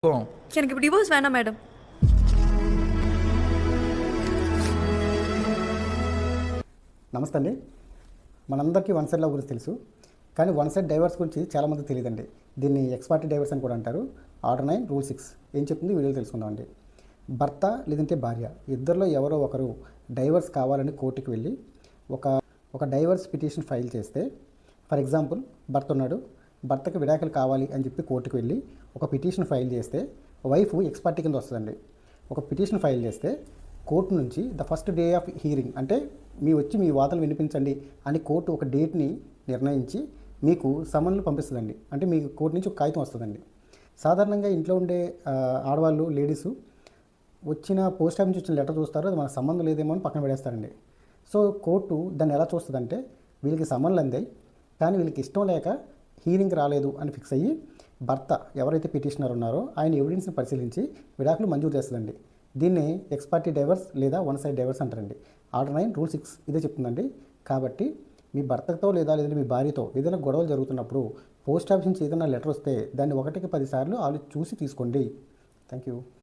எனக்கு ఇప్పుడు divorce వేణా madam. నమస్తే అండి. మనందరికీ వన్ సైడ్ లవ్ గురించి తెలుసు, కానీ వన్ సైడ్ డైవర్స్ గురించి చాలామంది తెలియదండి. దీన్ని ఎక్స్పార్టీ డైవర్స్ అని కూడా అంటారు. ఆర్డర్ 9 రూల్ 6 ఏం చెప్తుంది వీడియోలో తెలుసుకుందామండి. భర్త లేదంటే భార్య ఇద్దరిలో ఎవరో ఒకరు డైవర్స్ కావాలని కోర్టుకు వెళ్ళి ఒక డైవర్స్ పిటిషన్ ఫైల్ చేస్తే, ఫర్ ఎగ్జాంపుల్ భర్త ఉన్నాడు, భర్తకి విడాకులు కావాలి అని చెప్పి కోర్టుకు వెళ్ళి ఒక పిటిషన్ ఫైల్ చేస్తే వైఫ్ ఎక్స్పార్టీ కింద వస్తుందండి. ఒక పిటిషన్ ఫైల్ చేస్తే కోర్టు నుంచి the first day of hearing, అంటే మీ వాదనలు వినిపించండి అని కోర్టు ఒక డేట్ని నిర్ణయించి మీకు సమన్లు పంపిస్తుందండి. అంటే మీకు కోర్టు నుంచి ఒక కాగితం వస్తుందండి. సాధారణంగా ఇంట్లో ఉండే ఆడవాళ్ళు, లేడీసు వచ్చిన పోస్ట్ ఆఫీస్ నుంచి వచ్చిన లెటర్ చూస్తారు, అది మనకు సంబంధం లేదేమో అని పక్కన పడేస్తారండి. సో కోర్టు దాన్ని ఎలా చూస్తుందంటే, వీళ్ళకి సమన్లు అందాయి కానీ వీళ్ళకి ఇష్టం లేక హీరింగ్ రాలేదు అని ఫిక్స్ అయ్యి భర్త ఎవరైతే పిటిషనర్ ఉన్నారో ఆయన ఎవిడెన్స్ని పరిశీలించి విడాకులు మంజూరు చేస్తుందండి. దీన్ని ఎక్స్పార్టీ డైవర్స్ లేదా వన్ సైడ్ డైవర్స్ అంటారండి. ఆర్డర్ 9 రూల్ 6 ఇదే చెప్తుందండి. కాబట్టి మీ భర్తతో లేదంటే మీ భార్యతో ఏదైనా గొడవలు జరుగుతున్నప్పుడు పోస్ట్ ఆఫీస్ నుంచి ఏదైనా లెటర్ వస్తే దాన్ని 1కి 10 సార్లు చూసి తీసుకోండి. Thank you.